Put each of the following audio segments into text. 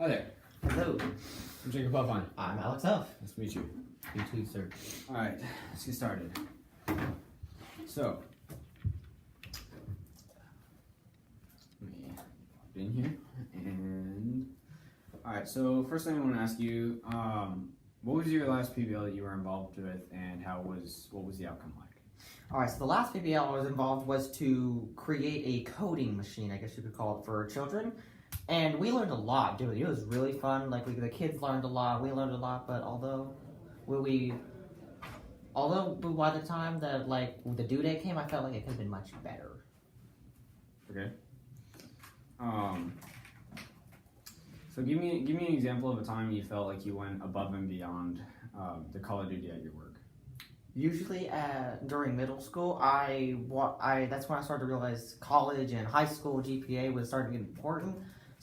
Hi there. Hello. I'm Jacob Buffon. I'm Alex Huff. Nice to meet you. You too, sir. Alright, let's get started. So, let me get in here. And, alright, so first thing I want to ask you, what was your last PBL that you were involved with, and what was the outcome like? Alright, so the last PBL I was involved was to create a coding machine, I guess you could call it, for children. And we learned a lot doing it. It was really fun. Like, the kids learned a lot, we learned a lot, but although by the time that, like, the due date came, I felt like it could have been much better. Okay. So give me an example of a time you felt like you went above and beyond the Call of Duty at your work. Usually, during middle school, that's when I started to realize college and high school GPA was starting to get important.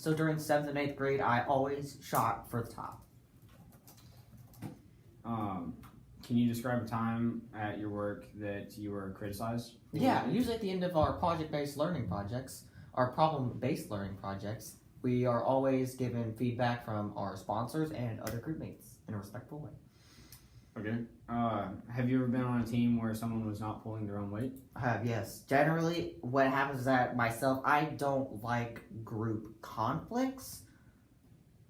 So during 7th and 8th grade, I always shot for the top. Can you describe a time at your work that you were criticized? Yeah, usually at the end of our project-based learning projects, our problem-based learning projects, we are always given feedback from our sponsors and other group mates in a respectful way. Okay. Have you ever been on a team where someone was not pulling their own weight? I have, yes. Generally, what happens is that myself, I don't like group conflicts.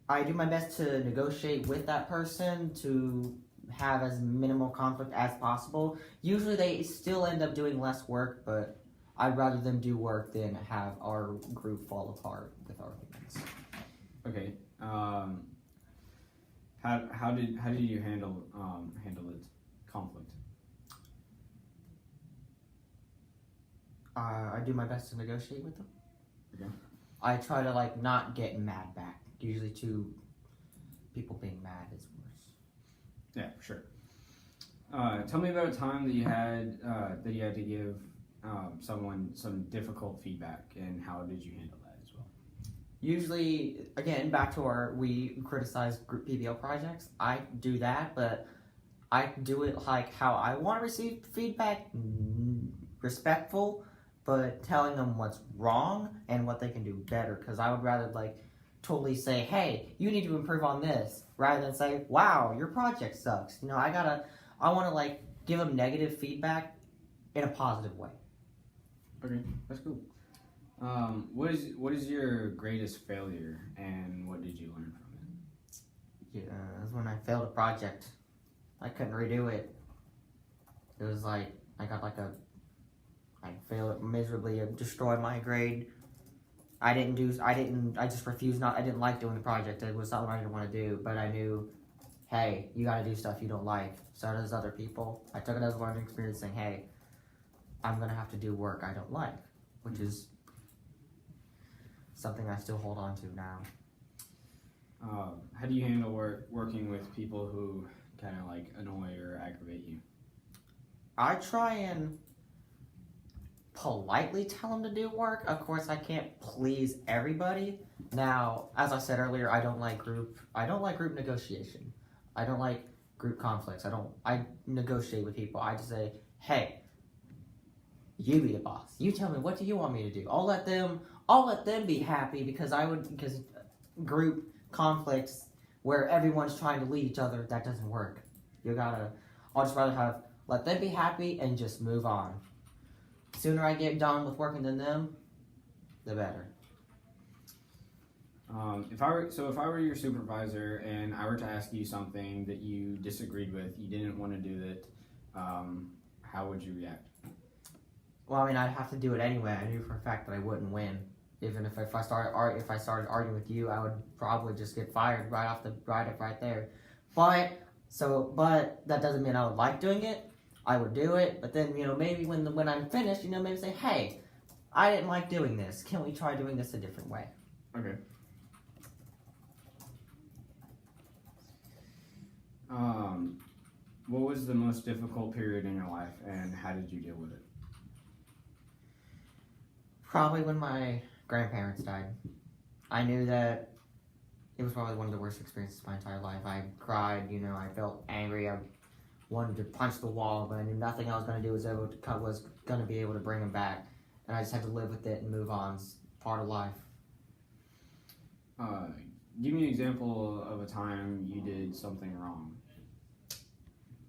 I do my best to negotiate with that person to have as minimal conflict as possible. Usually they still end up doing less work, but I'd rather them do work than have our group fall apart with arguments. Okay. How did you handle it conflict? I do my best to negotiate with them. Okay. I try to not get mad back. Usually two people being mad is worse. Yeah, for sure. Tell me about a time that you had to give someone some difficult feedback, and how did you handle that as well? Usually, again, back to we criticize group PBL projects. I do that, but I do it like how I want to receive feedback, respectful, but telling them what's wrong and what they can do better. Because I would rather totally say, hey, you need to improve on this, rather than say, wow, your project sucks. I want to give them negative feedback in a positive way. Okay, that's cool. What is your greatest failure, and what did you learn from it? Yeah, it was when I failed a project. I couldn't redo it. It was I failed it miserably. It destroyed my grade. I just refused I didn't like doing the project. It was something I didn't want to do, but I knew, hey, you gotta do stuff you don't like. So does other people. I took it as a learning experience saying, hey, I'm gonna have to do work I don't like, which is something I still hold on to now. How do you handle working with people who kind of annoy or aggravate you? I try and politely tell them to do work. Of course, I can't please everybody. Now, as I said earlier, I don't like group negotiation. I don't like group conflicts. I negotiate with people. I just say, hey, you be the boss. You tell me, what do you want me to do? I'll let them be happy because group conflicts where everyone's trying to lead each other, that doesn't work. I'll just rather let them be happy and just move on. Sooner I get done with working than them, the better. If I were your supervisor and I were to ask you something that you disagreed with, you didn't want to do it, how would you react? Well, I'd have to do it anyway. I knew for a fact that I wouldn't win. Even if I started arguing with you, I would probably just get fired right there. But that doesn't mean I would like doing it. I would do it, but then maybe when I'm finished, maybe say, hey, I didn't like doing this. Can we try doing this a different way? Okay. What was the most difficult period in your life, and how did you deal with it? Probably when my grandparents died. I knew that it was probably one of the worst experiences of my entire life. I cried, I felt angry. I wanted to punch the wall, but I knew nothing I was going to do was going to be able to bring them back. And I just had to live with it and move on. It's part of life. give me an example of a time you did something wrong.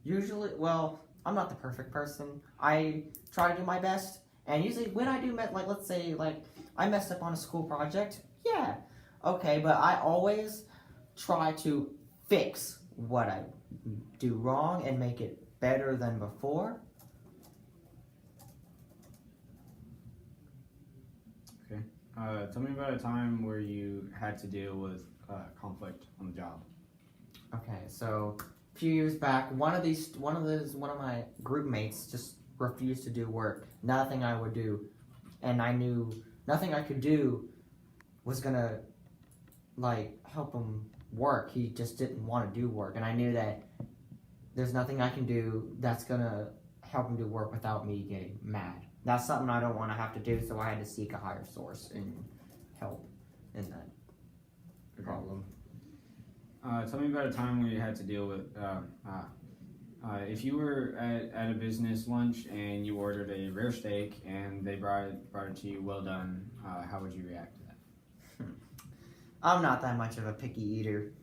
Usually, well, I'm not the perfect person. I try to do my best, and usually when I do, like let's say like I messed up on a school project, yeah, okay, but I always try to fix what I do wrong and make it better than before. Tell me about a time where you had to deal with conflict on the job. Okay, so a few years back, one of my group mates just refused to do work. Nothing I would do, and I knew nothing I could do was gonna like help him work. He just didn't want to do work, and I knew that there's nothing I can do that's gonna help him do work without me getting mad. That's something I don't want to have to do, so I had to seek a higher source and help in that problem. Tell me about a time where you had to deal with if you were at a business lunch and you ordered a rare steak and they brought it to you well done. How would you react to that? I'm not that much of a picky eater.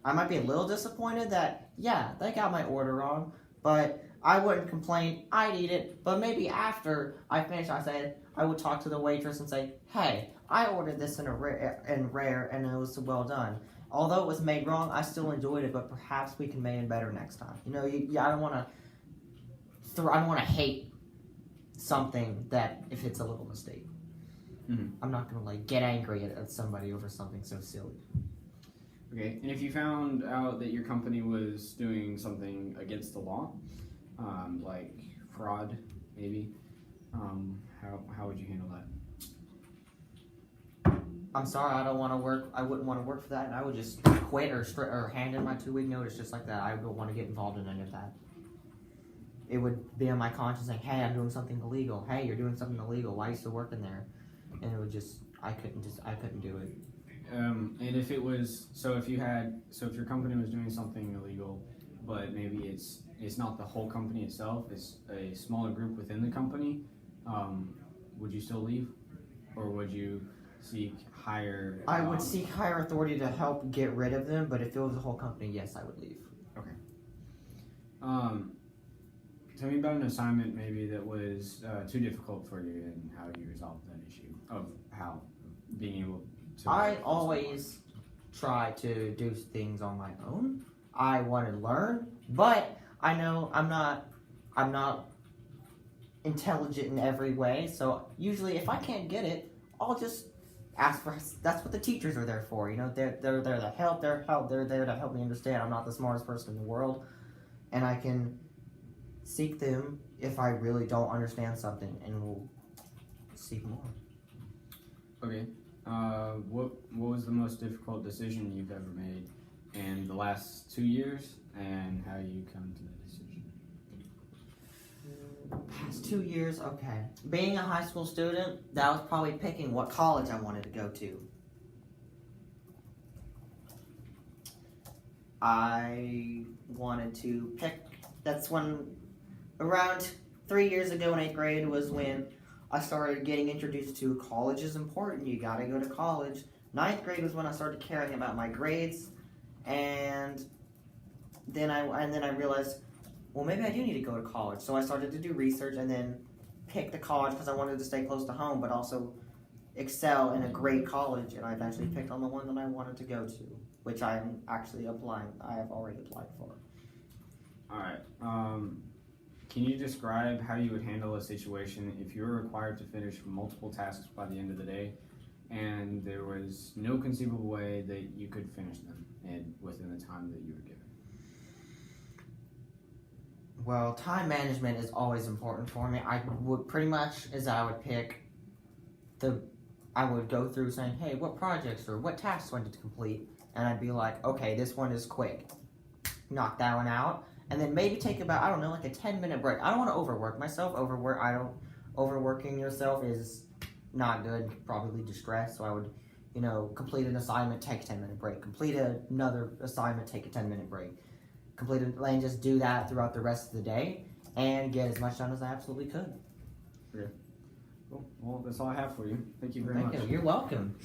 I might be a little disappointed that, yeah, they got my order wrong, but I wouldn't complain. I'd eat it, but maybe after I finish, I would talk to the waitress and say, "Hey, I ordered this in rare, and it was well done. Although it was made wrong, I still enjoyed it, but perhaps we can make it better next time." You know, I don't want to hate something that if it's a little mistake. Mm-hmm. I'm not gonna like get angry at somebody over something so silly. Okay, and if you found out that your company was doing something against the law, like fraud, maybe, how would you handle that? I'm sorry, I don't want to work. I wouldn't want to work for that, and I would just quit or hand in my 2-week notice just like that. I don't want to get involved in any of that. It would be on my conscience saying, "Hey, I'm doing something illegal. Hey, you're doing something illegal. Why are you still working there?" And it would just, I couldn't do it. And if it was, if your company was doing something illegal, but maybe it's not the whole company itself, it's a smaller group within the company, would you still leave, or would you seek higher? I would seek higher authority to help get rid of them, but if it was the whole company, yes, I would leave. Okay. Tell me about an assignment maybe that was too difficult for you and how you resolved that issue of how being able to. I always try to do things on my own. I want to learn, but I know I'm not intelligent in every way. So usually, if I can't get it, I'll just ask for. That's what the teachers are there for. You know, they're there to help. They're there to help me understand. I'm not the smartest person in the world, and I can seek them if I really don't understand something, and we'll seek more. Okay. What was the most difficult decision you've ever made in the last 2 years, and how you come to that decision? Past 2 years, okay. Being a high school student, that was probably picking what college I wanted to go to. I wanted to pick, that's when, around 3 years ago in 8th grade was when I started getting introduced to college is important, you gotta go to college. 9th grade was when I started caring about my grades, and then I realized, well, maybe I do need to go to college. So I started to do research and then pick the college because I wanted to stay close to home, but also excel in a great college. And I eventually picked on the one that I wanted to go to, which I'm actually applying. I have already applied for. All right. Can you describe how you would handle a situation if you were required to finish multiple tasks by the end of the day, and there was no conceivable way that you could finish them within the time that you were given? Well, time management is always important for me. I would pretty much I would go through saying, hey, what projects or what tasks do I need to complete? And I'd be like, okay, this one is quick. Knock that one out. And then maybe take about, I don't know, like a 10-minute break. I don't want to overwork myself. Overworking yourself is not good, probably distress. So I would, complete an assignment, take a 10-minute break. Complete another assignment, take a 10-minute break. And just do that throughout the rest of the day and get as much done as I absolutely could. Okay. Cool. Well, that's all I have for you. Thank you very much. Thank you. You're welcome.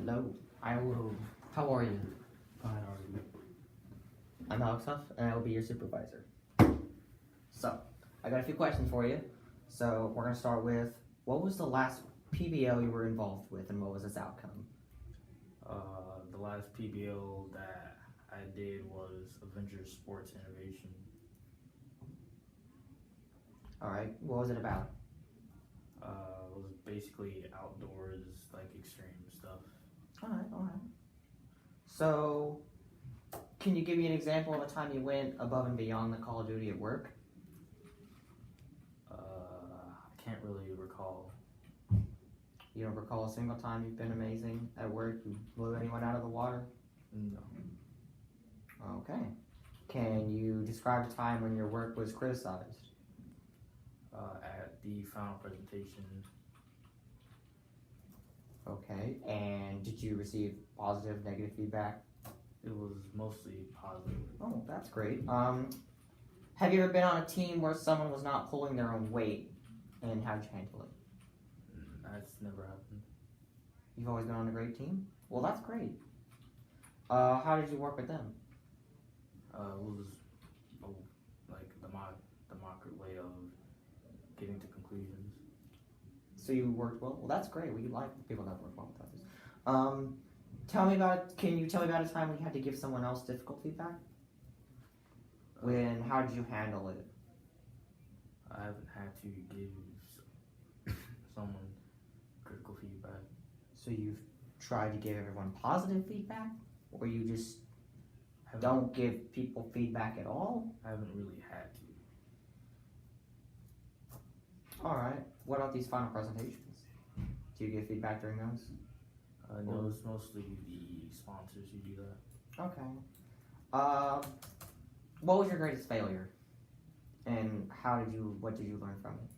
Hello. I will. How are you? Fine, how are you? I'm Alex Huff, and I will be your supervisor. So, I got a few questions for you. So, we're gonna start with, what was the last PBL you were involved with, and what was its outcome? The last PBL that I did was Avengers Sports Innovation. All right. What was it about? It was basically outdoors, like extreme stuff. All right. All right. So, can you give me an example of a time you went above and beyond the Call of Duty at work? I can't really recall. You don't recall a single time you've been amazing at work? You blew anyone out of the water? No. Okay. Can you describe a time when your work was criticized? At the final presentation, Okay. And did you receive positive, negative feedback? it was mostly positive. Oh, that's great. Have you ever been on a team where someone was not pulling their own weight, and how'd you handle it? That's never happened. You've always been on a great team? Well, that's great. How did you work with them? It was like the mocker way of getting to conclusions. So you worked well? Well, that's great. We like people that work well with others. Can you tell me about a time when you had to give someone else difficult feedback? How did you handle it? I haven't had to give someone critical feedback. So you've tried to give everyone positive feedback? Or you just Haven't- don't give people feedback at all? I haven't really had to. Alright. What about these final presentations? Do you give feedback during those? No, it's mostly the sponsors who do that. Okay. What was your greatest failure? And what did you learn from it?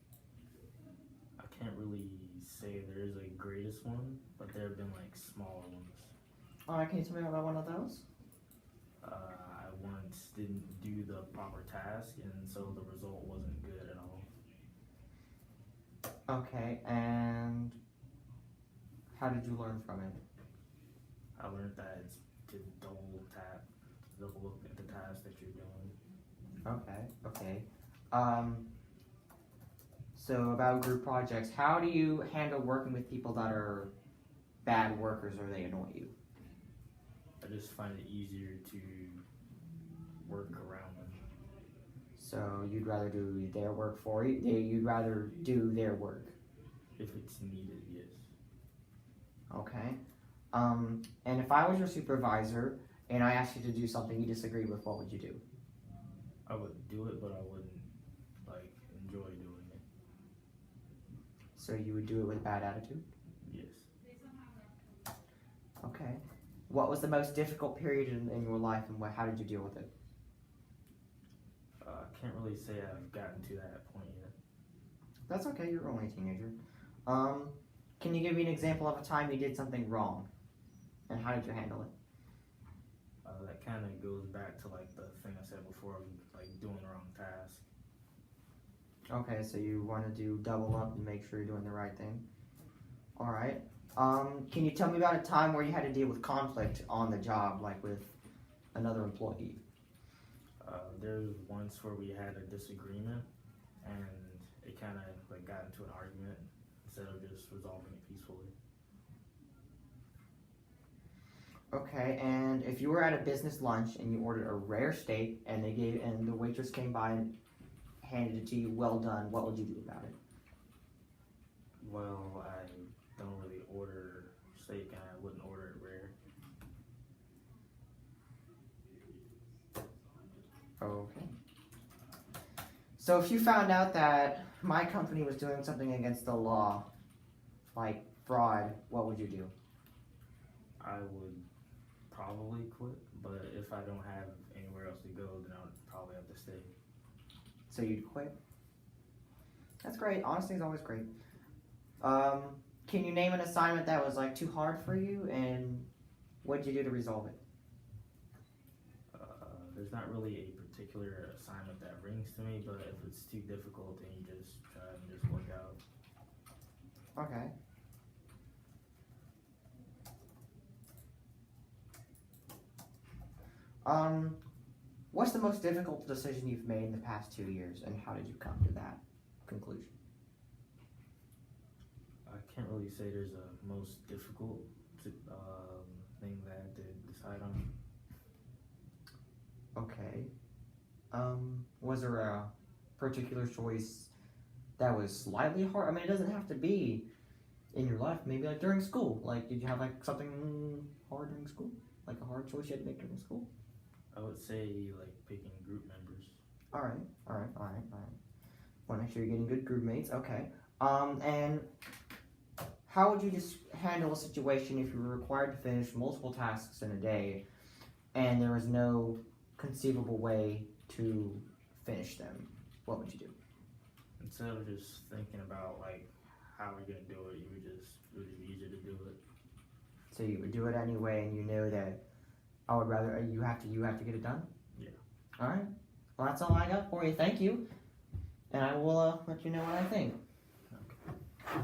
I can't really say there is a greatest one, but there have been like smaller ones. Alright, can you tell me about one of those? I once didn't do the proper task, and so the result wasn't good at all. Okay, and how did you learn from it? I learned that it's to double look at the task that you're doing. Okay. So about group projects, how do you handle working with people that are bad workers or they annoy you? I just find it easier to work around them. So you'd rather do their work for you? You'd rather do their work? If it's needed, yes. Okay. And if I was your supervisor and I asked you to do something you disagreed with, what would you do? I would do it, but I wouldn't like enjoy doing it. So you would do it with a bad attitude? Yes. Okay. What was the most difficult period in your life and how did you deal with it? I can't really say I've gotten to that point yet. That's okay, you're only a teenager. Can you give me an example of a time you did something wrong? And how did you handle it? That kind of goes back to like the thing I said before of like doing the wrong task. Okay, so you want to do double up and make sure you're doing the right thing. Alright. Can you tell me about a time where you had to deal with conflict on the job, like with another employee? There's once where we had a disagreement and it kind of like got into an argument instead of just resolving it peacefully. Okay, and if you were at a business lunch and you ordered a rare steak and the waitress came by and handed it to you, well done, what would you do about it? Well, I don't really order steak and I wouldn't order it rare. Okay. So if you found out that my company was doing something against the law, like fraud, what would you do? I would probably quit, but if I don't have anywhere else to go, then I would probably have to stay. So you'd quit? That's great. Honesty is always great. Can you name an assignment that was like too hard for you, and what did you do to resolve it? There's not really a particular assignment that rings to me, but if it's too difficult, then you just try and just work out. Okay. What's the most difficult decision you've made in the past 2 years, and how did you come to that conclusion? I can't really say there's a most difficult thing that I had to decide on. Okay. Was there a particular choice that was slightly hard? I mean, it doesn't have to be in your life. Maybe like during school. Like, did you have like something hard during school? Like a hard choice you had to make during school? I would say like picking group members. All right. Want to make sure you're getting good group mates. Okay. And how would you just handle a situation if you were required to finish multiple tasks in a day, and there was no conceivable way to finish them? What would you do? Instead of just thinking about like how we're gonna do it, it would be easier to do it. So you would do it anyway, and you know that I would rather you have to get it done. Yeah. All right. Well, that's all I got for you. Thank you, and I will let you know what I think. Okay.